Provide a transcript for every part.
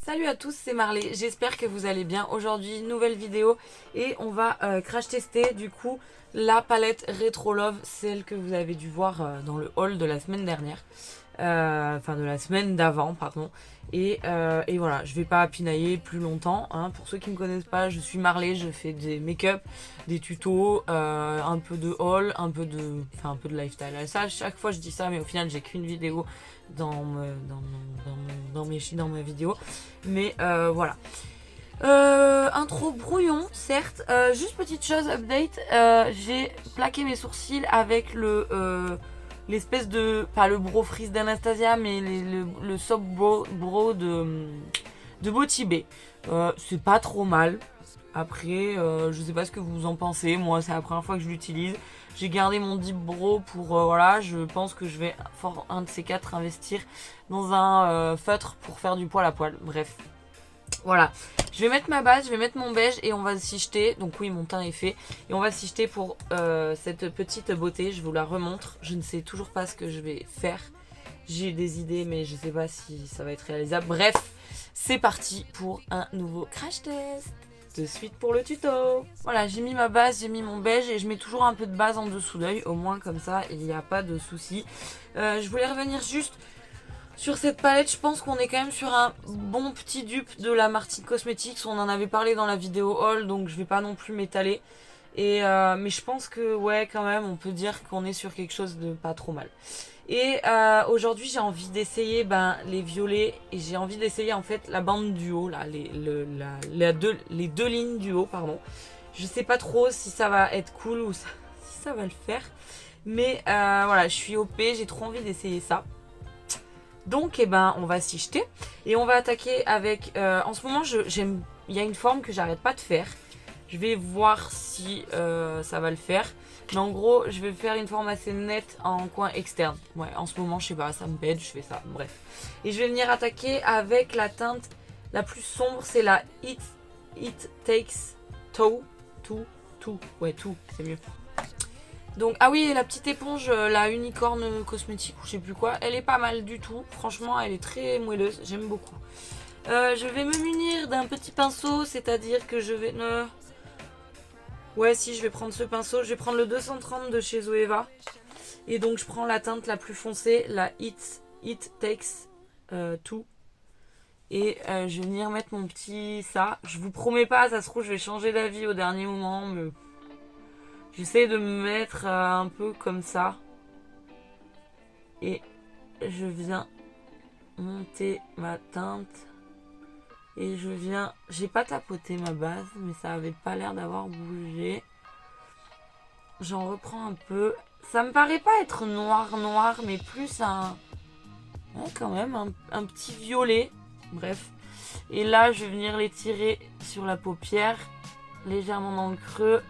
Salut à tous, c'est Marley, j'espère que vous allez bien. Aujourd'hui, nouvelle vidéo et on va crash tester du coup la palette Retro Love, celle que vous avez dû voir dans le haul de la semaine dernière. Enfin de la semaine d'avant, pardon. Et voilà, je vais pas pinailler plus longtemps. Hein. Pour ceux qui me connaissent pas, je suis Marley, je fais des make-up, des tutos, un peu de haul, un peu de lifestyle. Ça, chaque fois je dis ça, mais au final j'ai qu'une vidéo dans ma vidéo. Mais voilà. Intro brouillon, certes. Juste petite chose, update. J'ai plaqué mes sourcils avec l'espèce de, pas le bro freeze d'Anastasia, mais le soft bro de Botibé. C'est pas trop mal. Après, je sais pas ce que vous en pensez. Moi, c'est la première fois que je l'utilise. J'ai gardé mon Deep Bro pour, voilà, je pense que je vais, un de ces quatre, investir dans un feutre pour faire du poil à poil. Bref, voilà. Je vais mettre ma base, je vais mettre mon beige et on va s'y jeter. Donc oui, mon teint est fait. Et on va s'y jeter pour cette petite beauté. Je vous la remontre. Je ne sais toujours pas ce que je vais faire. J'ai des idées, mais je ne sais pas si ça va être réalisable. Bref, c'est parti pour un nouveau crash test. De suite pour le tuto. Voilà, j'ai mis ma base, j'ai mis mon beige et je mets toujours un peu de base en dessous d'œil. Au moins comme ça, il n'y a pas de souci. Je voulais revenir juste sur cette palette. Je pense qu'on est quand même sur un bon petit dupe de la Martine Cosmetics. On en avait parlé dans la vidéo haul, donc je vais pas non plus m'étaler. Mais je pense que ouais, quand même, on peut dire qu'on est sur quelque chose de pas trop mal. Et aujourd'hui, j'ai envie d'essayer les violets et j'ai envie d'essayer en fait la bande du haut, là, les deux lignes du haut, pardon. Je sais pas trop si ça va être cool ou si ça va le faire. Mais voilà, je suis OP, j'ai trop envie d'essayer ça. Donc, on va s'y jeter. Et on va attaquer avec... en ce moment, il y a une forme que j'arrête pas de faire. Je vais voir si ça va le faire. Mais en gros, je vais faire une forme assez nette en coin externe. Ouais, en ce moment, je sais pas, ça me pète, je fais ça. Bref. Et je vais venir attaquer avec la teinte la plus sombre. C'est la It Takes Two. Ouais, Two, c'est mieux. Donc, ah oui, la petite éponge, la unicorne cosmétique ou je sais plus quoi, elle est pas mal du tout. Franchement, elle est très moelleuse, j'aime beaucoup. Je vais me munir d'un petit pinceau, c'est-à-dire que je vais... Ouais, si, je vais prendre ce pinceau. Je vais prendre le 230 de chez Zoeva. Et donc, je prends la teinte la plus foncée, la It Takes Two. Et je vais venir mettre mon petit ça. Je vous promets pas, ça se trouve, je vais changer d'avis au dernier moment, mais... J'essaie de me mettre un peu comme ça. Et je viens monter ma teinte. Et je viens... J'ai pas tapoté ma base, mais ça avait pas l'air d'avoir bougé. J'en reprends un peu. Ça me paraît pas être noir, mais plus un... Ouais, quand même, un petit violet. Bref. Et là, je vais venir l'étirer sur la paupière. Légèrement dans le creux.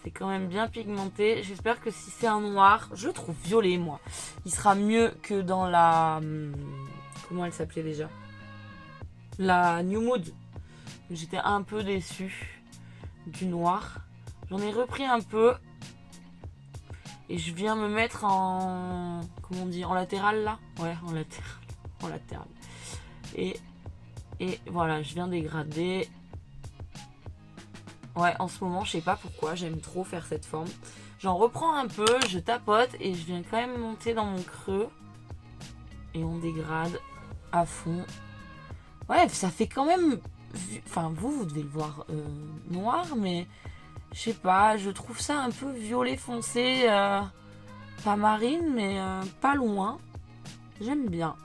C'est quand même bien pigmenté. J'espère que si c'est un noir, je trouve violet moi, il sera mieux que dans la... Comment elle s'appelait déjà? La New Mood. J'étais un peu déçue du noir. J'en ai repris un peu. Et je viens me mettre en... Comment on dit? En latéral là? Ouais, en latéral. En latéral. Et voilà, je viens dégrader. Ouais, en ce moment, je sais pas pourquoi, j'aime trop faire cette forme. J'en reprends un peu, je tapote et je viens quand même monter dans mon creux. Et on dégrade à fond. Ouais, ça fait quand même... Enfin, vous devez le voir noir, mais... Je sais pas, je trouve ça un peu violet foncé. Pas marine, mais pas loin. J'aime bien.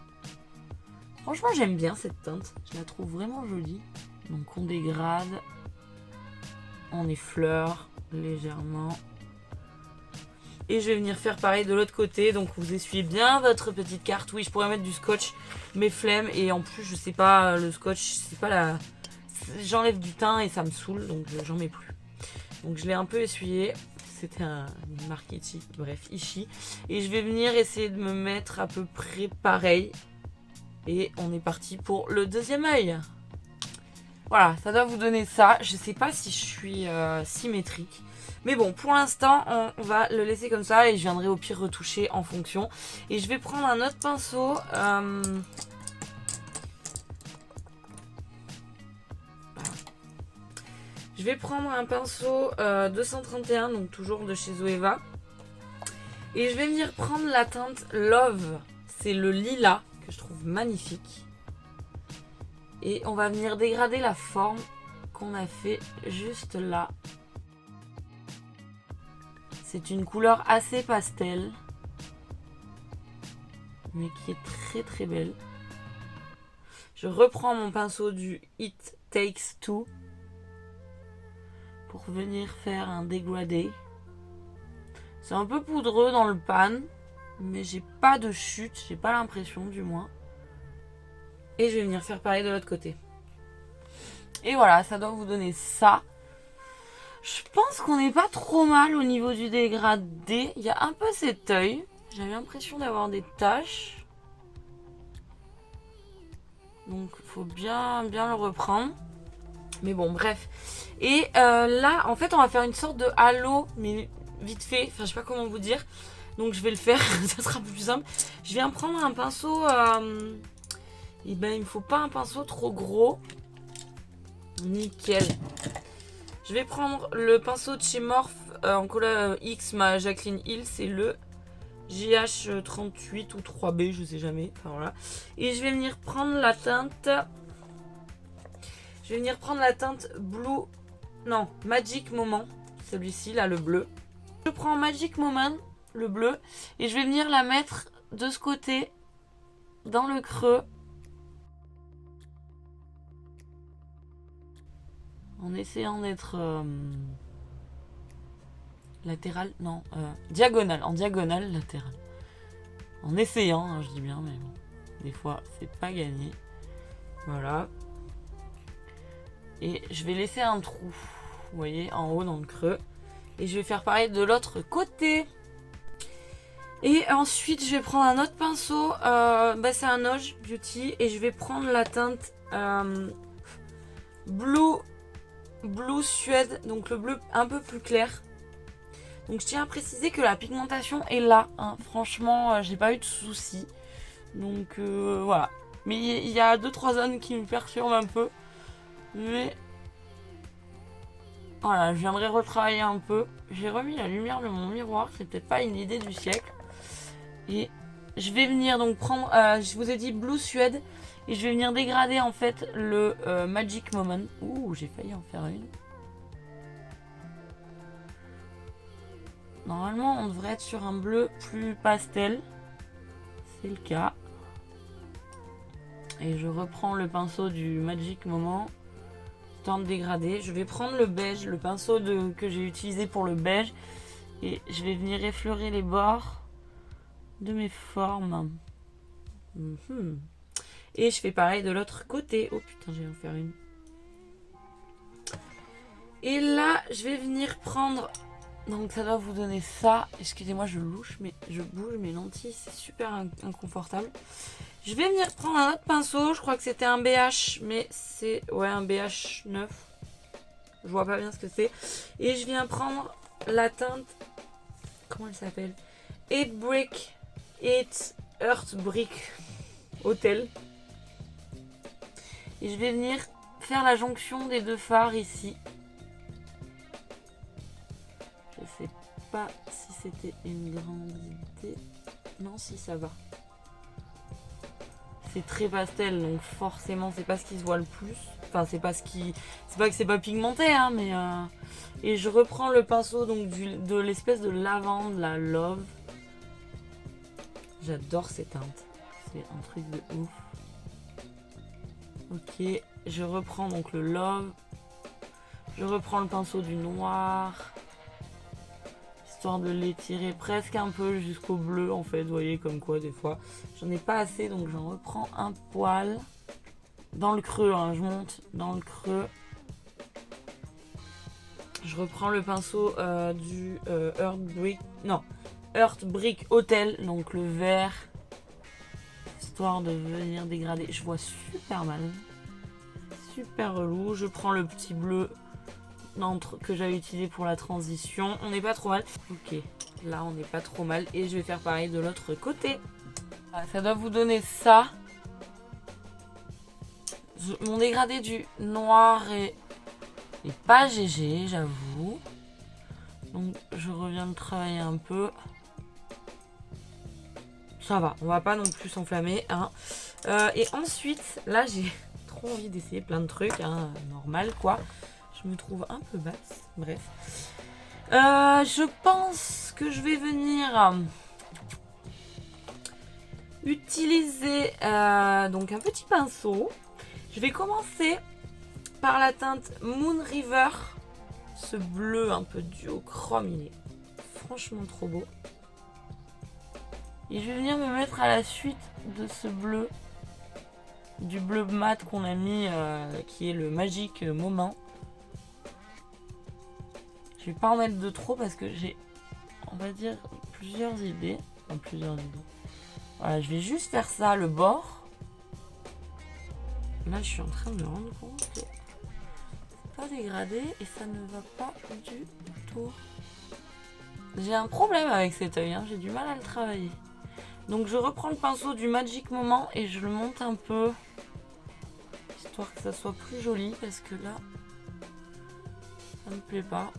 Franchement, j'aime bien cette teinte. Je la trouve vraiment jolie. Donc on dégrade. On effleure légèrement. Et je vais venir faire pareil de l'autre côté. Donc vous essuyez bien votre petite carte. Oui, je pourrais mettre du scotch, mes flemmes. Et en plus, je sais pas, le scotch, c'est pas la... J'enlève du teint et ça me saoule. Donc j'en mets plus. Donc je l'ai un peu essuyé. C'était une marque Ichi. Bref, Ichi. Et je vais venir essayer de me mettre à peu près pareil. Et on est parti pour le deuxième œil. Voilà, ça doit vous donner ça. Je sais pas si je suis symétrique. Mais bon, pour l'instant, on va le laisser comme ça. Et je viendrai au pire retoucher en fonction. Et je vais prendre un autre pinceau. Je vais prendre un pinceau 231, donc toujours de chez Zoeva. Et je vais venir prendre la teinte Love. C'est le lilas que je trouve magnifique. Et on va venir dégrader la forme qu'on a fait juste là. C'est une couleur assez pastel, mais qui est très très belle. Je reprends mon pinceau du It Takes Two pour venir faire un dégradé. C'est un peu poudreux dans le pan, mais j'ai pas de chute, j'ai pas l'impression du moins. Et je vais venir faire pareil de l'autre côté. Et voilà, ça doit vous donner ça. Je pense qu'on n'est pas trop mal au niveau du dégradé. Il y a un peu cet œil. J'avais l'impression d'avoir des taches. Donc il faut bien le reprendre. Mais bon, bref. Et là, en fait, on va faire une sorte de halo, mais vite fait. Enfin, je sais pas comment vous dire. Donc je vais le faire, ça sera plus simple. Je viens prendre un pinceau... Et ben, il me faut pas un pinceau trop gros. Nickel. Je vais prendre le pinceau de chez Morphe en couleur X, ma Jacqueline Hill. C'est le JH38 ou 3B, je sais jamais. Enfin voilà. Et je vais venir prendre la teinte... Je vais venir prendre la teinte Blue... Non, Magic Moment. Celui-ci, là, le bleu. Je prends Magic Moment, le bleu. Et je vais venir la mettre de ce côté, dans le creux. En essayant d'être latéral, non, diagonale, en diagonale latérale. En essayant, hein, je dis bien, mais bon, des fois c'est pas gagné. Voilà. Et je vais laisser un trou, vous voyez, en haut dans le creux. Et je vais faire pareil de l'autre côté. Et ensuite, je vais prendre un autre pinceau, c'est un Oge Beauty, et je vais prendre la teinte Blue Suède, donc le bleu un peu plus clair. Donc je tiens à préciser que la pigmentation est là, hein. Franchement, j'ai pas eu de soucis. Donc voilà. Mais il y a 2-3 zones qui me perturbent un peu. Mais voilà, je viendrai retravailler un peu. J'ai remis la lumière de mon miroir, c'est peut-être pas une idée du siècle. Et je vais venir donc prendre, je vous ai dit Blue Suède. Et je vais venir dégrader en fait le Magic Moment. Ouh, j'ai failli en faire une. Normalement, on devrait être sur un bleu plus pastel. C'est le cas. Et je reprends le pinceau du Magic Moment. Temps de dégrader. Je vais prendre le beige, le pinceau que j'ai utilisé pour le beige. Et je vais venir effleurer les bords de mes formes. Et je fais pareil de l'autre côté. Oh putain, je vais en faire une. Et là, je vais venir prendre... Donc ça doit vous donner ça. Excusez-moi, je bouge mes lentilles. C'est super inconfortable. Je vais venir prendre un autre pinceau. Je crois que c'était un BH. Mais c'est... Ouais, un BH 9. Je vois pas bien ce que c'est. Et je viens prendre la teinte... Comment elle s'appelle? 8 Earth Brick Hotel. Et je vais venir faire la jonction des deux fards ici. Je sais pas si c'était une grande idée. Non, si ça va. C'est très pastel, donc forcément c'est pas ce qui se voit le plus. Enfin, c'est pas que c'est pas pigmenté, hein, mais... Et je reprends le pinceau donc de l'espèce de lavande, la Love. J'adore ces teintes. C'est un truc de ouf. Ok, je reprends donc le Love. Je reprends le pinceau du noir. Histoire de l'étirer presque un peu jusqu'au bleu en fait. Vous voyez comme quoi des fois. J'en ai pas assez donc j'en reprends un poil. Dans le creux, hein, je monte dans le creux. Je reprends le pinceau du Earth Brick Hotel. Donc le vert. Histoire de venir dégrader. Je vois super mal. Super relou. Je prends le petit bleu que j'avais utilisé pour la transition. On n'est pas trop mal. Ok, là on n'est pas trop mal. Et je vais faire pareil de l'autre côté. Ça doit vous donner ça. Mon dégradé du noir et C'est pas GG, j'avoue. Donc je reviens de travailler un peu. Ça va, on va pas non plus s'enflammer. Hein. Et ensuite, là j'ai trop envie d'essayer plein de trucs. Hein, normal quoi. Je me trouve un peu basse. Bref. Je pense que je vais venir utiliser donc un petit pinceau. Je vais commencer par la teinte Moon River. Ce bleu un peu duochrome, il est franchement trop beau. Et je vais venir me mettre à la suite de ce bleu, du bleu mat qu'on a mis, qui est le Magic Moment. Je vais pas en mettre de trop parce que j'ai, on va dire, plusieurs idées. Enfin, plusieurs idées. Voilà, je vais juste faire ça, le bord. Là, je suis en train de me rendre compte que c'est pas dégradé et ça ne va pas du tout. J'ai un problème avec cet œil, hein, j'ai du mal à le travailler. Donc je reprends le pinceau du Magic Moment et je le monte un peu, histoire que ça soit plus joli, parce que là, ça me plaît pas.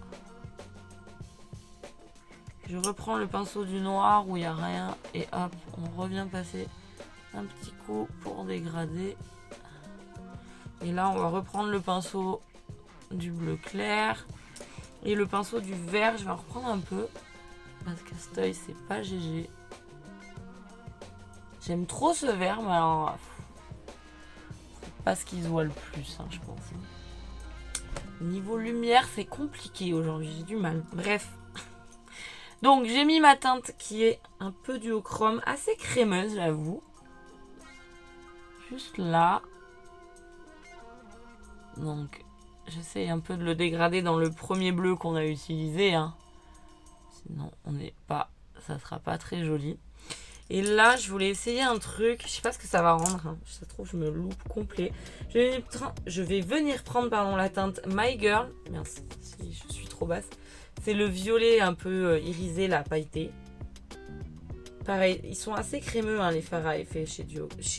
Je reprends le pinceau du noir où il n'y a rien et hop, on revient passer un petit coup pour dégrader. Et là, on va reprendre le pinceau du bleu clair et le pinceau du vert, je vais en reprendre un peu parce que cet œil, c'est pas GG. J'aime trop ce vert, mais alors c'est pas ce qui se voit le plus, hein, je pense. Niveau lumière, c'est compliqué aujourd'hui, j'ai du mal. Bref. Donc j'ai mis ma teinte qui est un peu duochrome, assez crémeuse, j'avoue. Juste là. Donc j'essaye un peu de le dégrader dans le premier bleu qu'on a utilisé. Hein. Sinon on n'est pas, ça sera pas très joli. Et là je voulais essayer un truc, je sais pas ce que ça va rendre. Hein. Ça se trouve je me loupe complet. Je vais venir prendre la teinte My Girl. Mince, si je suis trop basse. C'est le violet un peu irisé, là, pailleté. Pareil, ils sont assez crémeux, hein, les fards à effet chez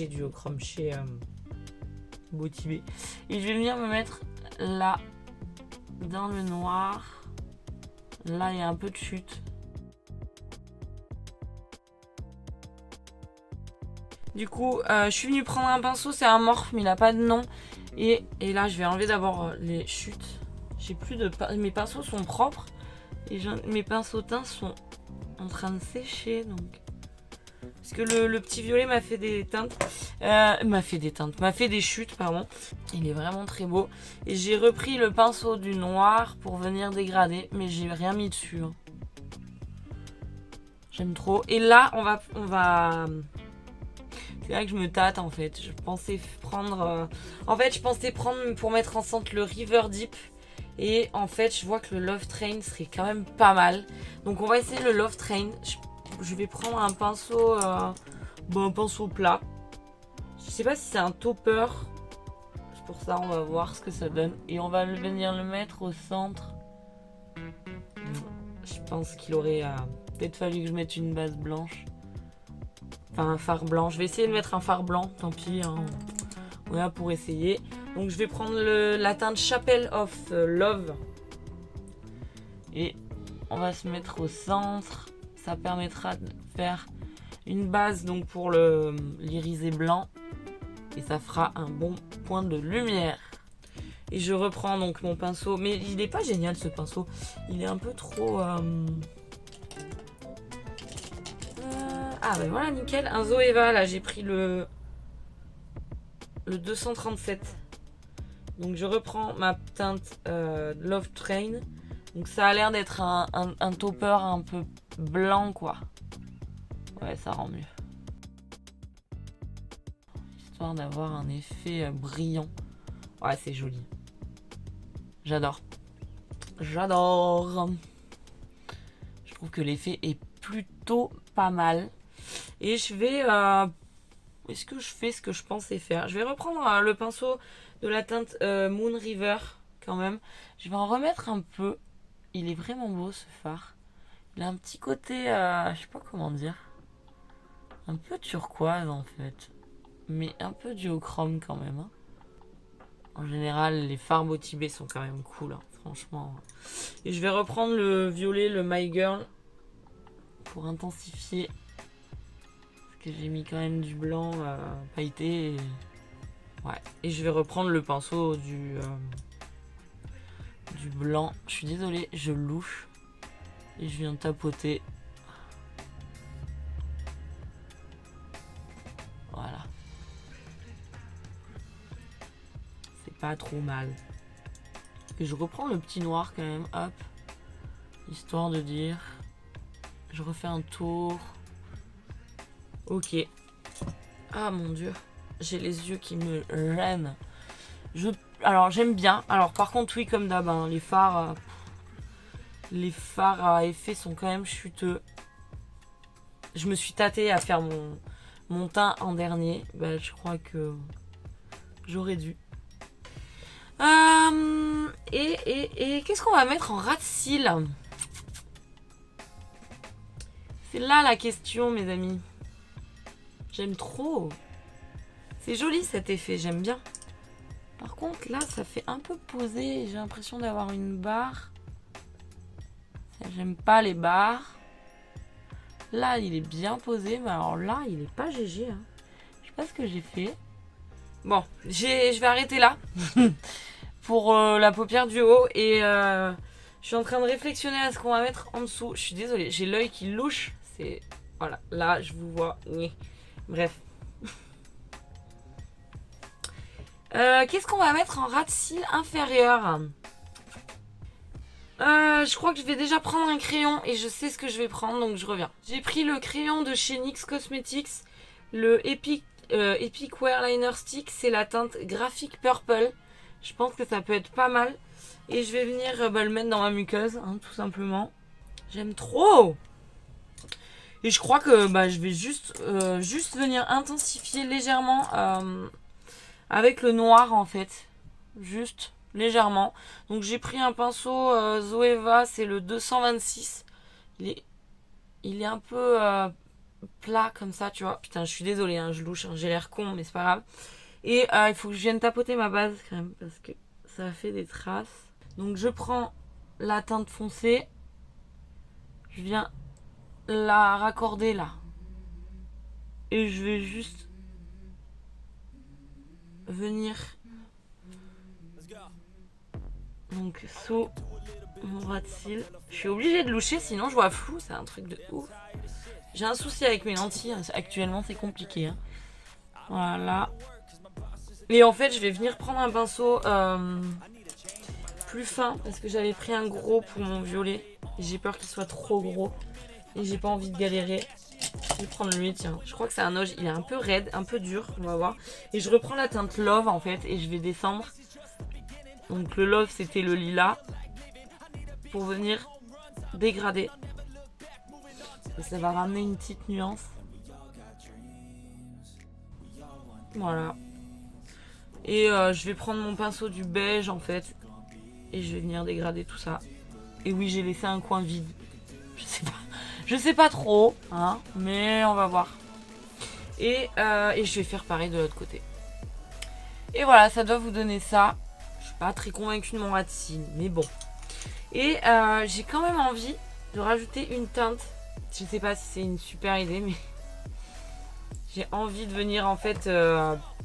Duochrome, chez Botibé. Et je vais venir me mettre là, dans le noir. Là, il y a un peu de chute. Du coup, je suis venue prendre un pinceau, c'est un morphe, mais il n'a pas de nom. Et là, je vais enlever d'abord les chutes. J'ai plus de... Mes pinceaux sont propres. Et mes pinceaux teints sont en train de sécher, donc... Parce que le petit violet m'a fait des teintes. M'a fait des chutes, pardon. Il est vraiment très beau. Et j'ai repris le pinceau du noir pour venir dégrader, mais j'ai rien mis dessus. Hein. J'aime trop. Et là, on va... C'est là que je me tâte, en fait. Je pensais prendre... je pensais prendre pour mettre en centre le River Deep. Et en fait, je vois que le Love Train serait quand même pas mal. Donc on va essayer le Love Train. Je vais prendre un pinceau, un pinceau plat. Je sais pas si c'est un topper. C'est pour ça, on va voir ce que ça donne. Et on va venir le mettre au centre. Je pense qu'il aurait peut-être fallu que je mette une base blanche. Enfin, un fard blanc. Je vais essayer de mettre un fard blanc. Tant pis, hein. On est là pour essayer. Donc je vais prendre la teinte Chapel of Love. Et on va se mettre au centre. Ça permettra de faire une base donc pour l'irisé blanc. Et ça fera un bon point de lumière. Et je reprends donc mon pinceau. Mais il n'est pas génial ce pinceau. Il est un peu trop... Ah ben voilà, nickel. Un Zoeva, là j'ai pris le 237. Donc je reprends ma teinte Love Train. Donc ça a l'air d'être un topper un peu blanc quoi. Ouais, ça rend mieux. Histoire d'avoir un effet brillant. Ouais, c'est joli. J'adore. J'adore. Je trouve que l'effet est plutôt pas mal. Et je vais... Est-ce que je fais ce que je pensais faire? Je vais reprendre le pinceau de la teinte Moon River quand même. Je vais en remettre un peu. Il est vraiment beau ce fard. Il a un petit côté, je sais pas comment dire. Un peu turquoise en fait. Mais un peu duochrome quand même. Hein. En général, les fards Botibé sont quand même cool, hein, franchement. Et je vais reprendre le violet, le My Girl, pour intensifier. Parce que j'ai mis quand même du blanc pailleté. Et... ouais. Et je vais reprendre le pinceau du blanc. Je suis désolée, je louche. Et je viens tapoter. Voilà. C'est pas trop mal. Et je reprends le petit noir quand même, hop. Histoire de dire... je refais un tour. Ok. Ah mon dieu. J'ai les yeux qui me gênent. Alors j'aime bien. Alors par contre oui comme d'hab, hein, les fards à effet sont quand même chuteux. Je me suis tâtée à faire mon teint en dernier. Bah, je crois que j'aurais dû. Et qu'est-ce qu'on va mettre en ras de cils? C'est là la question, mes amis. J'aime trop. C'est joli cet effet, j'aime bien. Par contre, là, ça fait un peu posé. J'ai l'impression d'avoir une barre. J'aime pas les barres. Là, il est bien posé. Mais alors là, il est pas GG. Hein. Je sais pas ce que j'ai fait. Bon, je vais arrêter là. Pour la paupière du haut. Et je suis en train de réflexionner à ce qu'on va mettre en dessous. Je suis désolée, j'ai l'œil qui louche. C'est... voilà, là, je vous vois. Bref. Qu'est-ce qu'on va mettre en ras de cils inférieur? Je crois que je vais déjà prendre un crayon et je sais ce que je vais prendre, donc je reviens. J'ai pris le crayon de chez NYX Cosmetics, le Epic Wear Liner Stick, c'est la teinte Graphic Purple. Je pense que ça peut être pas mal. Et je vais venir le mettre dans ma muqueuse, hein, tout simplement. J'aime trop! Et je crois que je vais juste venir intensifier légèrement avec le noir en fait. Juste légèrement. Donc j'ai pris un pinceau Zoeva, c'est le 226. Il est un peu plat comme ça, tu vois. Putain, je suis désolée, hein, je louche, hein, j'ai l'air con, mais c'est pas grave. Et il faut que je vienne tapoter ma base quand même, parce que ça fait des traces. Donc je prends la teinte foncée. Je viens la raccorder là. Et je vais juste venir donc sous mon ras de cils. Je suis obligée de loucher sinon je vois flou, c'est un truc de ouf. J'ai un souci avec mes lentilles, actuellement c'est compliqué. Hein. Voilà. Et en fait je vais venir prendre un pinceau plus fin parce que j'avais pris un gros pour mon violet. J'ai peur qu'il soit trop gros et j'ai pas envie de galérer. Je vais prendre lui, tiens. Je crois que c'est un oj, il est un peu raide, un peu dur, on va voir. Et je reprends la teinte Love en fait et je vais descendre. Donc le Love c'était le lilas. Pour venir dégrader. Et ça va ramener une petite nuance. Voilà. Et je vais prendre mon pinceau du beige en fait. Et je vais venir dégrader tout ça. Et oui, j'ai laissé un coin vide. Je sais pas trop, hein, mais on va voir. Et je vais faire pareil de l'autre côté. Et voilà, ça doit vous donner ça. Je suis pas très convaincue de mon ras de cils, mais bon. Et j'ai quand même envie de rajouter une teinte. Je sais pas si c'est une super idée, mais j'ai envie de venir en fait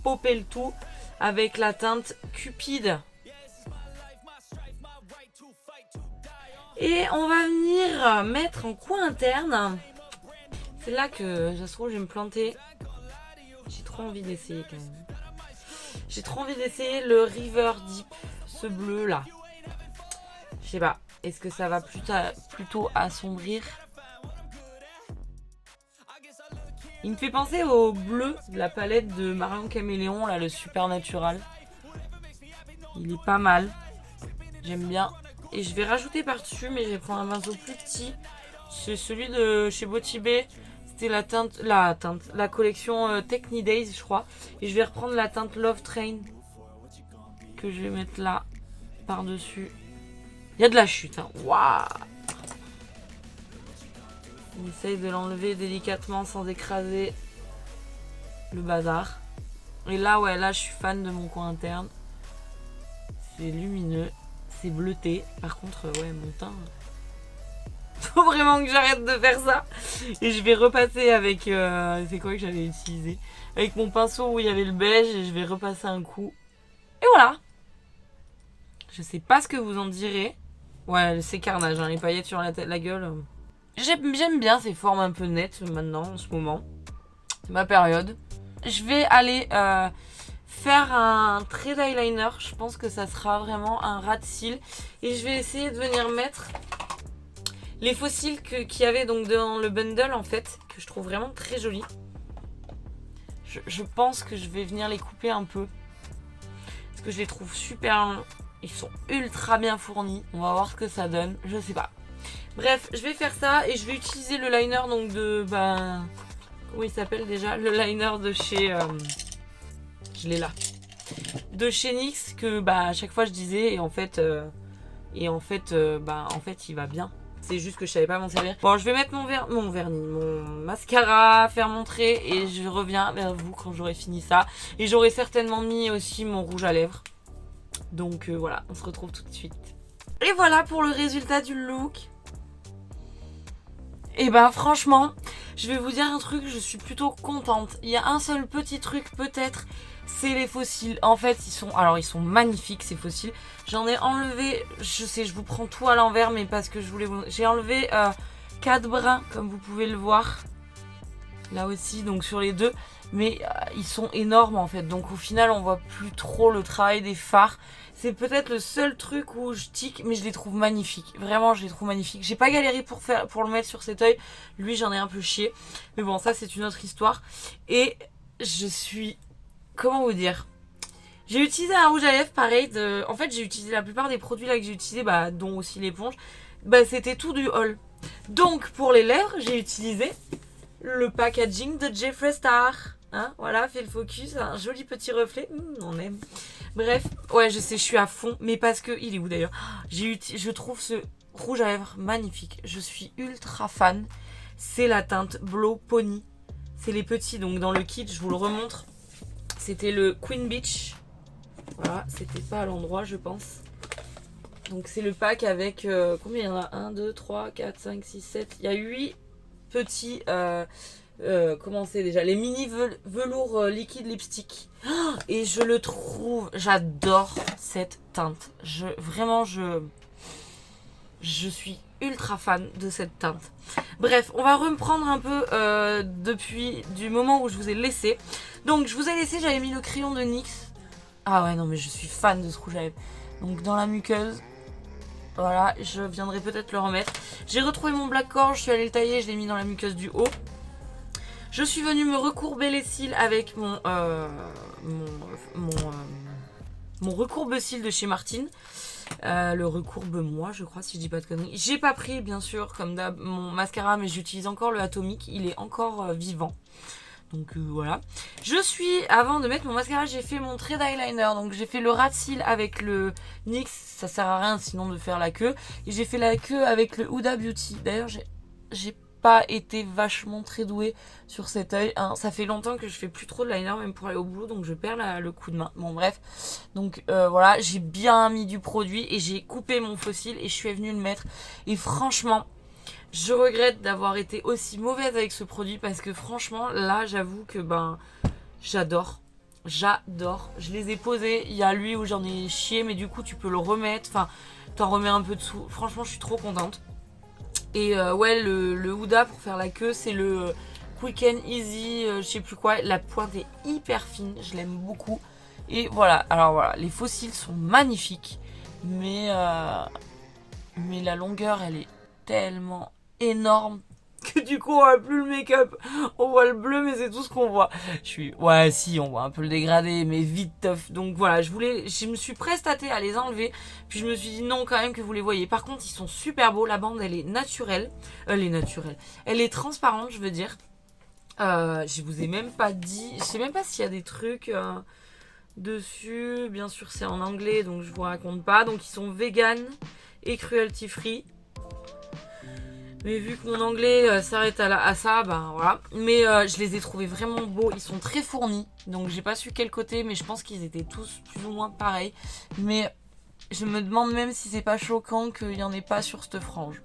popper le tout avec la teinte Cupide. Et on va venir mettre en coin interne. C'est là que ça se trouve je vais me planter. J'ai trop envie d'essayer quand même. J'ai trop envie d'essayer le River Deep, ce bleu là. Je sais pas, est-ce que ça va plutôt assombrir? Il me fait penser au bleu de la palette de Marion Caméléon, là, le Supernatural. Il est pas mal. J'aime bien. Et je vais rajouter par-dessus, mais je vais prendre un pinceau plus petit. C'est celui de chez Botibé. C'était la collection Techni Days, je crois. Et je vais reprendre la teinte Love Train. Que je vais mettre là, par-dessus. Il y a de la chute, hein. Waouh! On essaye de l'enlever délicatement sans écraser le bazar. Et là, ouais, là, je suis fan de mon coin interne. C'est lumineux, c'est bleuté. Par contre, ouais, mon teint... Faut vraiment que j'arrête de faire ça. Et je vais repasser avec... c'est quoi que j'avais utilisé? Avec mon pinceau où il y avait le beige et je vais repasser un coup. Et voilà. Je sais pas ce que vous en direz. Ouais, c'est carnage, hein, les paillettes sur la tête, la gueule. J'aime bien ces formes un peu nettes maintenant, en ce moment. C'est ma période. Je vais aller faire un trait d'eyeliner. Je pense que ça sera vraiment un ras de cils. Et je vais essayer de venir mettre les faux cils qu'il y avait donc dans le bundle en fait, que je trouve vraiment très jolis. Je pense que je vais venir les couper un peu. Parce que je les trouve super longs. Ils sont ultra bien fournis. On va voir ce que ça donne. Je sais pas. Bref, je vais faire ça et je vais utiliser le liner donc de... comment il s'appelle déjà? Le liner de chez... je l'ai là. De chez NYX que à chaque fois je disais et en fait il va bien. C'est juste que je savais pas m'en servir. Bon, je vais mettre mon vernis, mon mascara, faire mon trait et je reviens vers vous quand j'aurai fini ça. Et j'aurai certainement mis aussi mon rouge à lèvres. Donc voilà, on se retrouve tout de suite. Et voilà pour le résultat du look. Et franchement, je vais vous dire un truc, je suis plutôt contente. Il y a un seul petit truc peut-être, c'est les faux cils. En fait, ils sont magnifiques ces faux cils. J'en ai enlevé, je sais, je vous prends tout à l'envers, mais parce que je voulais vous... J'ai enlevé 4 brins, comme vous pouvez le voir. Là aussi, donc sur les deux. Mais ils sont énormes en fait. Donc au final, on voit plus trop le travail des fards. C'est peut-être le seul truc où je tique, mais je les trouve magnifiques. Vraiment, je les trouve magnifiques. J'ai pas galéré pour le mettre sur cet œil. Lui, j'en ai un peu chié. Mais bon, ça, c'est une autre histoire. Et je suis... Comment vous dire? J'ai utilisé un rouge à lèvres pareil. En fait, j'ai utilisé la plupart des produits là que j'ai utilisés, dont aussi l'éponge. C'était tout du haul. Donc, pour les lèvres, j'ai utilisé le packaging de Jeffree Star. Hein, voilà, fait le focus, un joli petit reflet, on aime. Bref, ouais, je sais, je suis à fond, mais parce que, il est où d'ailleurs? Je trouve ce rouge à lèvres magnifique, je suis ultra fan. C'est la teinte Blow Pony, c'est les petits, donc dans le kit, je vous le remontre. C'était le Queen Beach, voilà, c'était pas à l'endroit, je pense. Donc c'est le pack avec, combien il y en a? 1, 2, 3, 4, 5, 6, 7, il y a 8 petits... comment c'est déjà, les mini velours liquide lipstick. Et je le trouve, j'adore cette teinte. Vraiment, je suis ultra fan de cette teinte. Bref, on va reprendre un peu depuis du moment où je vous ai laissé. Donc je vous ai laissé, j'avais mis le crayon de NYX. Ah ouais, non mais je suis fan de ce rouge à lèvres. Donc dans la muqueuse. Voilà, je viendrai peut-être le remettre. J'ai retrouvé mon black core, je suis allée le tailler, je l'ai mis dans la muqueuse du haut. Je suis venue me recourber les cils avec mon recourbe-cils de chez Martine. Le recourbe-moi, je crois, si je dis pas de conneries. J'ai pas pris, bien sûr, comme d'hab, mon mascara, mais j'utilise encore le Atomic. Il est encore vivant. Donc voilà. Avant de mettre mon mascara, j'ai fait mon trait d'eyeliner. Donc j'ai fait le ras de cils avec le NYX. Ça sert à rien sinon de faire la queue. Et j'ai fait la queue avec le Huda Beauty. D'ailleurs, j'ai pas été vachement très douée sur cet œil. Hein. Ça fait longtemps que je fais plus trop de liner même pour aller au boulot, donc je perds le coup de main. Bon bref, donc voilà, j'ai bien mis du produit et j'ai coupé mon faux cil et je suis venue le mettre. Et franchement, je regrette d'avoir été aussi mauvaise avec ce produit parce que franchement, là j'avoue que j'adore. J'adore. Je les ai posés. Il y a lui où j'en ai chié, mais du coup tu peux le remettre. Enfin, t'en remets un peu dessous. Franchement, je suis trop contente. Et ouais, le Huda pour faire la queue, c'est le Quick and Easy, je sais plus quoi. La pointe est hyper fine, je l'aime beaucoup. Et voilà, alors voilà, les faux cils sont magnifiques. Mais la longueur, elle est tellement énorme que du coup, on voit plus le make-up. On voit le bleu, mais c'est tout ce qu'on voit. Ouais, si, on voit un peu le dégradé, mais vite tough. Donc voilà, je me suis prestatée à les enlever. Puis je me suis dit non, quand même, que vous les voyez. Par contre, ils sont super beaux. La bande, elle est naturelle. Elle est naturelle. Elle est transparente, je veux dire. Je vous ai même pas dit. Je sais même pas s'il y a des trucs dessus. Bien sûr, c'est en anglais, donc je vous raconte pas. Donc, ils sont vegan et cruelty free. Mais vu que mon anglais s'arrête à ça, voilà. Mais je les ai trouvés vraiment beaux. Ils sont très fournis. Donc j'ai pas su quel côté, mais je pense qu'ils étaient tous plus ou moins pareils. Mais je me demande même si c'est pas choquant qu'il n'y en ait pas sur cette frange.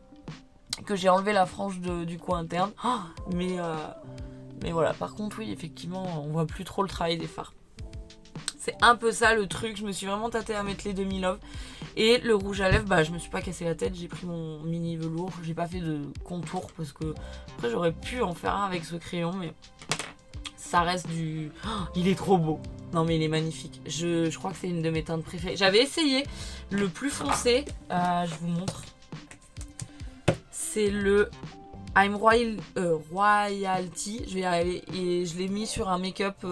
Que j'ai enlevé la frange du coin interne. Oh, mais voilà, par contre oui, effectivement, on voit plus trop le travail des fards. C'est un peu ça le truc, je me suis vraiment tâtée à mettre les demi love. Et le rouge à lèvres, bah je me suis pas cassé la tête, j'ai pris mon mini velours, j'ai pas fait de contour parce que après j'aurais pu en faire un avec ce crayon, mais ça reste du... Oh, il est trop beau. Non mais il est magnifique. Je crois que c'est une de mes teintes préférées. J'avais essayé le plus foncé, je vous montre. C'est le I'm Royalty. Je vais y arriver. Et je l'ai mis sur un make-up.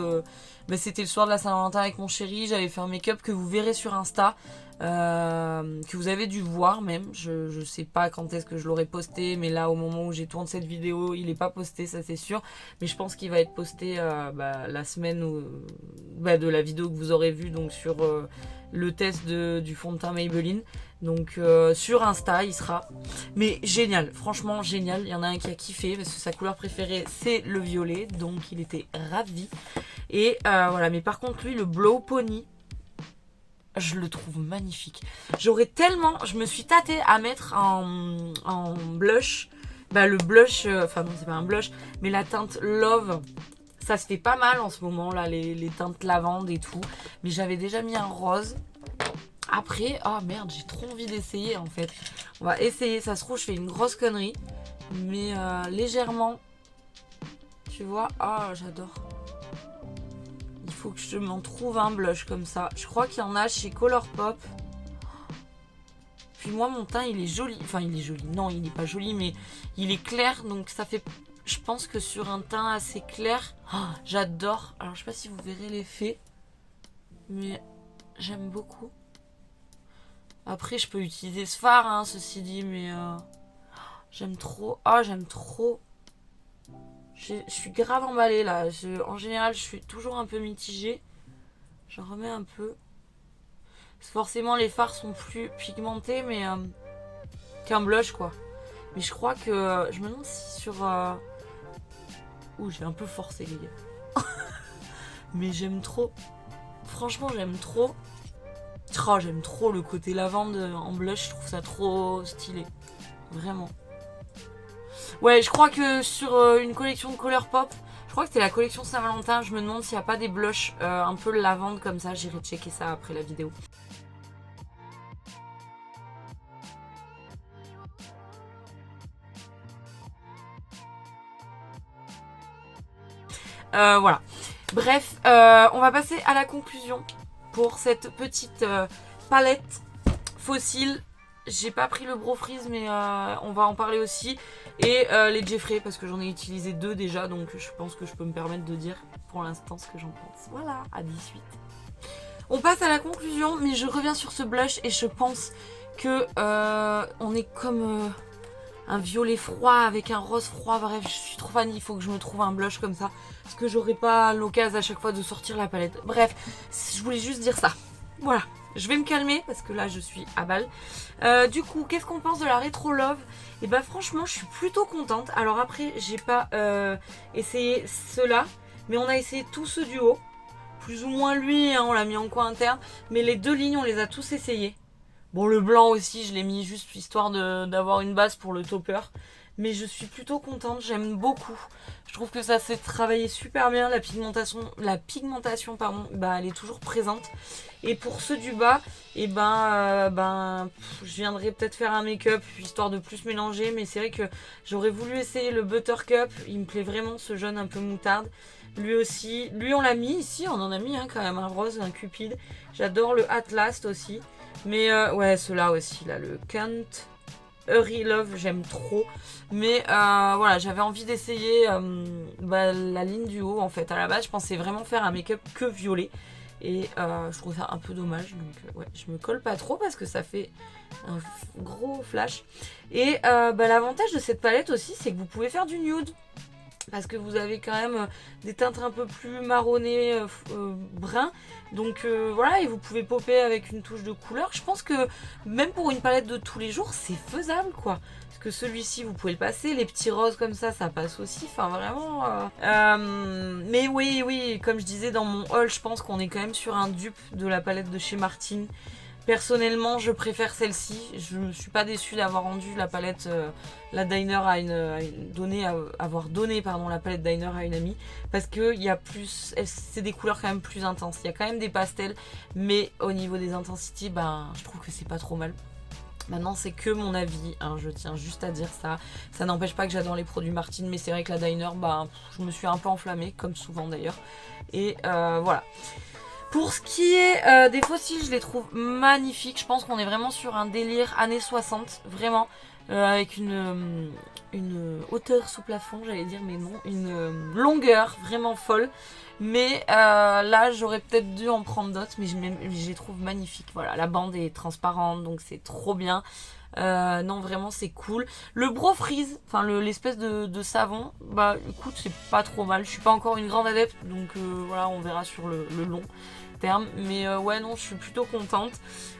C'était le soir de la Saint-Valentin avec mon chéri. J'avais fait un make-up que vous verrez sur Insta. Que vous avez dû voir même. Je sais pas quand est-ce que je l'aurai posté. Mais là, au moment où j'ai tourné cette vidéo, il est pas posté, ça c'est sûr. Mais je pense qu'il va être posté la semaine de la vidéo que vous aurez vue. Donc sur le test du fond de teint Maybelline. Donc sur Insta il sera. Mais génial, franchement génial. Il y en a un qui a kiffé parce que sa couleur préférée c'est le violet. Donc il était ravi. Et voilà, mais par contre lui le Blow Pony, je le trouve magnifique. J'aurais tellement... Je me suis tâtée à mettre en blush. Le blush... Enfin non c'est pas un blush. Mais la teinte Love. Ça se fait pas mal en ce moment là. Les teintes lavande et tout. Mais j'avais déjà mis un rose. Après, oh merde, j'ai trop envie d'essayer en fait. On va essayer, ça se trouve je fais une grosse connerie. Mais légèrement. Tu vois, j'adore. Il faut que je m'en trouve un blush comme ça. Je crois qu'il y en a chez Colourpop. Puis moi mon teint il est joli. Enfin il est joli, non il n'est pas joli mais il est clair. Donc ça fait, je pense que sur un teint assez clair, j'adore. Alors je sais pas si vous verrez l'effet. Mais j'aime beaucoup. Après, je peux utiliser ce fard, hein, ceci dit, mais j'aime trop. J'aime trop. Je suis grave emballée, là. En général, je suis toujours un peu mitigée. J'en remets un peu. Forcément, les fards sont plus pigmentés, mais qu'un blush, quoi. Mais je crois que... je me demande si sur... j'ai un peu forcé, les gars. Mais j'aime trop. Franchement, j'aime trop. J'aime trop le côté lavande en blush, je trouve ça trop stylé. Vraiment. Ouais, je crois que sur une collection de Colourpop, je crois que c'était la collection Saint-Valentin, je me demande s'il n'y a pas des blushs un peu lavande comme ça. J'irai checker ça après la vidéo. Voilà. Bref, on va passer à la conclusion pour cette petite palette fossile. J'ai pas pris le Brow Freeze mais on va en parler aussi. Et les Jeffree parce que j'en ai utilisé 2 déjà. Donc je pense que je peux me permettre de dire pour l'instant ce que j'en pense. Voilà, à 18. On passe à la conclusion, mais je reviens sur ce blush et je pense que on est comme un violet froid avec un rose froid. Bref, je suis trop fan, il faut que je me trouve un blush comme ça. Parce que j'aurai pas l'occasion à chaque fois de sortir la palette. Bref, je voulais juste dire ça. Voilà, je vais me calmer parce que là je suis à balle. Du coup, qu'est-ce qu'on pense de la Retro Love? Et bah franchement, je suis plutôt contente. Alors après, j'ai pas essayé ceux-là, mais on a essayé tous ceux du haut. Plus ou moins lui, hein, on l'a mis en coin interne. Mais les 2 lignes, on les a tous essayés. Bon, le blanc aussi, je l'ai mis juste histoire d'avoir une base pour le topper. Mais je suis plutôt contente, j'aime beaucoup. Je trouve que ça s'est travaillé super bien. La pigmentation pardon, elle est toujours présente. Et pour ceux du bas, je viendrai peut-être faire un make-up histoire de plus mélanger. Mais c'est vrai que j'aurais voulu essayer le Buttercup. Il me plaît vraiment ce jaune un peu moutarde. Lui aussi, lui on l'a mis ici, on en a mis quand même un rose, un cupide. J'adore le Atlas aussi. Mais ouais, ceux-là aussi, là, le Can't Hurry Love, j'aime trop. Mais voilà, j'avais envie d'essayer la ligne du haut en fait. À la base, je pensais vraiment faire un make-up que violet. Et je trouve ça un peu dommage. Donc ouais, je me colle pas trop parce que ça fait un gros flash. Et l'avantage de cette palette aussi, c'est que vous pouvez faire du nude. Parce que vous avez quand même des teintes un peu plus marronnées, brun. Donc voilà, et vous pouvez popper avec une touche de couleur. Je pense que même pour une palette de tous les jours, c'est faisable quoi. Parce que celui-ci, vous pouvez le passer. Les petits roses comme ça passe aussi. Enfin vraiment... Mais oui, comme je disais dans mon haul, je pense qu'on est quand même sur un dupe de la palette de chez Martine. Personnellement, je préfère celle-ci. Je ne suis pas déçue d'avoir rendu la palette, la Diner avoir donné pardon, la palette Diner à une amie. Parce que c'est des couleurs quand même plus intenses. Il y a quand même des pastels, mais au niveau des intensités, ben, je trouve que c'est pas trop mal. Maintenant, c'est que mon avis, hein, je tiens juste à dire ça. Ça n'empêche pas que j'adore les produits Martine, mais c'est vrai que la Diner, ben, je me suis un peu enflammée, comme souvent d'ailleurs. Et voilà. Pour ce qui est des fossiles, je les trouve magnifiques. Je pense qu'on est vraiment sur un délire années 60, vraiment, avec une hauteur sous plafond, j'allais dire, mais non, une longueur vraiment folle. Mais là, j'aurais peut-être dû en prendre d'autres, mais je les trouve magnifiques. Voilà, la bande est transparente, donc c'est trop bien. Non, vraiment, c'est cool. Le Bro Freeze, enfin l'espèce de savon, bah écoute, c'est pas trop mal. Je suis pas encore une grande adepte, donc voilà, on verra sur le long terme. Mais ouais, non, je suis plutôt contente.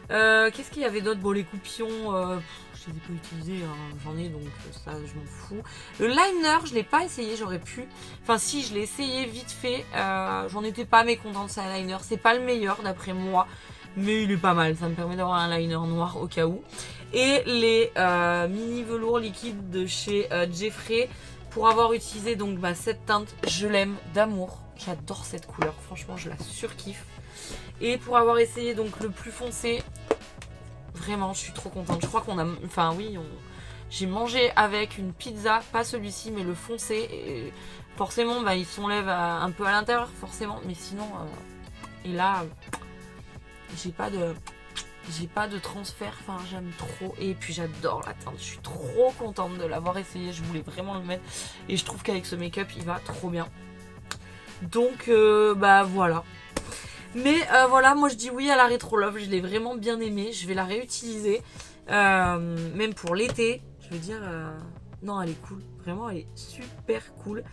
Qu'est-ce qu'il y avait d'autre? Bon, les coupillons, je les ai pas utilisés, hein, j'en ai, donc ça, je m'en fous. Le liner, je l'ai pas essayé, j'aurais pu. Enfin, si, je l'ai essayé vite fait. J'en étais pas mécontente, c'est un liner. C'est pas le meilleur, d'après moi. Mais il est pas mal, ça me permet d'avoir un liner noir au cas où. Et les mini velours liquides de chez Jeffree, pour avoir utilisé donc cette teinte, je l'aime d'amour. J'adore cette couleur, franchement je la surkiffe. Et pour avoir essayé donc le plus foncé, vraiment je suis trop contente. Je crois qu'on a, enfin oui, j'ai mangé avec une pizza, pas celui-ci mais le foncé. Et forcément il s'enlève un peu à l'intérieur forcément, mais sinon, et là j'ai pas de transfert, enfin j'aime trop. Et puis j'adore la teinte, je suis trop contente de l'avoir essayé, je voulais vraiment le mettre. Et je trouve qu'avec ce make-up il va trop bien. Donc voilà. Mais voilà, moi je dis oui à la Retro Love, je l'ai vraiment bien aimée, je vais la réutiliser. Même pour l'été, je veux dire, non elle est cool, vraiment elle est super cool.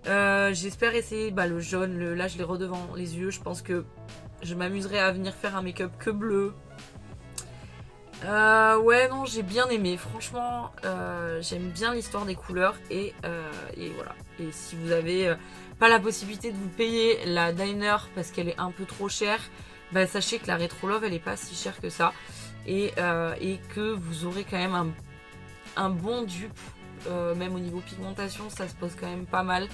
J'espère essayer le jaune, là je l'ai redevant les yeux, je pense que je m'amuserai à venir faire un make-up que bleu. Ouais, non, j'ai bien aimé. Franchement, j'aime bien l'histoire des couleurs. Et voilà. Et si vous avez pas la possibilité de vous payer la Diner parce qu'elle est un peu trop chère, sachez que la Retro Love, elle est pas si chère que ça. Et que vous aurez quand même un bon dupe. Même au niveau pigmentation, ça se pose quand même pas mal.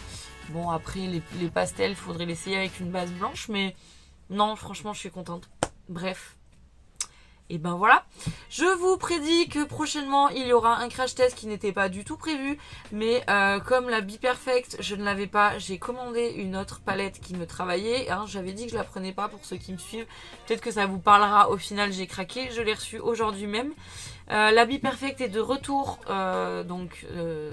Bon, après, les pastels, faudrait l'essayer avec une base blanche. Mais non, franchement, je suis contente. Bref. Et ben voilà, je vous prédis que prochainement il y aura un crash test qui n'était pas du tout prévu. Mais comme la Be Perfect, je ne l'avais pas, j'ai commandé une autre palette qui me travaillait. Hein, j'avais dit que je la prenais pas pour ceux qui me suivent. Peut-être que ça vous parlera, au final j'ai craqué, je l'ai reçue aujourd'hui même. La Be Perfect est de retour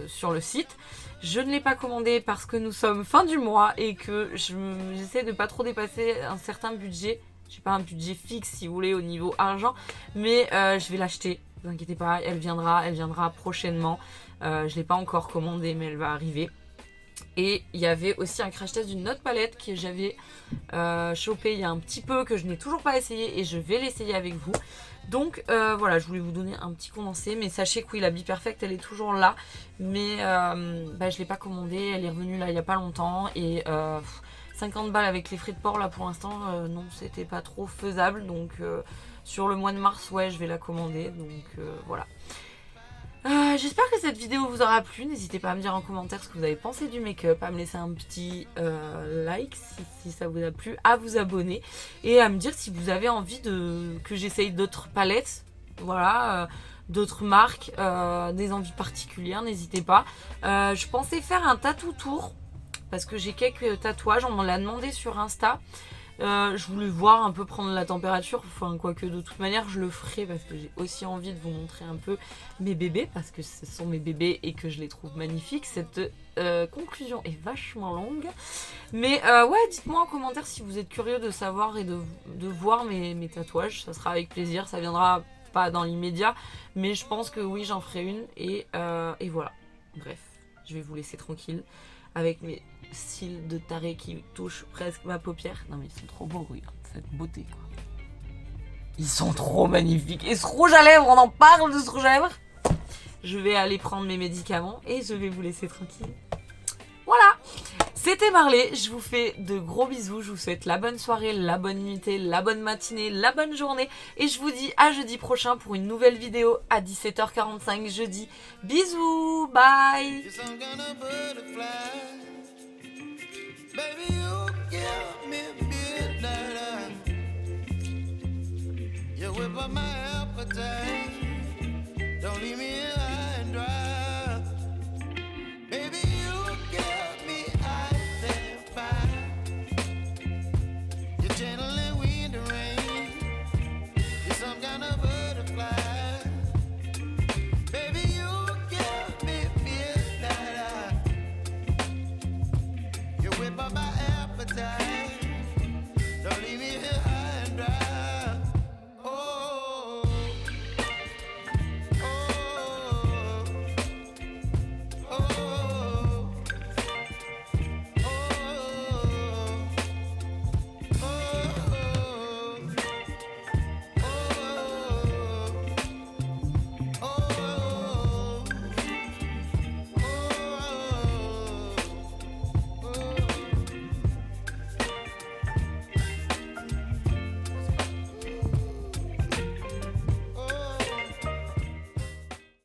sur le site. Je ne l'ai pas commandée parce que nous sommes fin du mois et que j'essaie de pas trop dépasser un certain budget. J'ai pas un budget fixe si vous voulez au niveau argent, mais je vais l'acheter, ne vous inquiétez pas, elle viendra prochainement. Je l'ai pas encore commandée mais elle va arriver. Et il y avait aussi un crash test d'une autre palette que j'avais chopé il y a un petit peu, que je n'ai toujours pas essayé et je vais l'essayer avec vous. Donc voilà, je voulais vous donner un petit condensé, mais sachez que oui, la Be Perfect elle est toujours là, mais je l'ai pas commandée, elle est revenue là il y a pas longtemps et 50 balles avec les frais de port là pour l'instant, non, c'était pas trop faisable. Donc sur le mois de mars, ouais, je vais la commander. Donc voilà. J'espère que cette vidéo vous aura plu. N'hésitez pas à me dire en commentaire ce que vous avez pensé du make-up, à me laisser un petit like si ça vous a plu, à vous abonner et à me dire si vous avez envie que j'essaye d'autres palettes. Voilà. D'autres marques, des envies particulières, n'hésitez pas. Je pensais faire un tattoo tour. Parce que j'ai quelques tatouages, on m'en l'a demandé sur Insta. Je voulais voir un peu, prendre la température. Enfin, quoique de toute manière, je le ferai parce que j'ai aussi envie de vous montrer un peu mes bébés. Parce que ce sont mes bébés et que je les trouve magnifiques. Cette conclusion est vachement longue. Mais ouais, dites-moi en commentaire si vous êtes curieux de savoir et de voir mes tatouages. Ça sera avec plaisir. Ça viendra pas dans l'immédiat. Mais je pense que oui, j'en ferai une. Et voilà. Bref, je vais vous laisser tranquille. Avec mes cils de taré qui touchent presque ma paupière. Non mais ils sont trop beaux, regarde cette beauté quoi. Ils sont trop magnifiques. Et ce rouge à lèvres, on en parle de ce rouge à lèvres. Je vais aller prendre mes médicaments et je vais vous laisser tranquille. Voilà. C'était Marley, je vous fais de gros bisous, je vous souhaite la bonne soirée, la bonne nuitée, la bonne matinée, la bonne journée et je vous dis à jeudi prochain pour une nouvelle vidéo à 17h45 jeudi. Bisous, bye. Whip up my appetite. Don't leave me in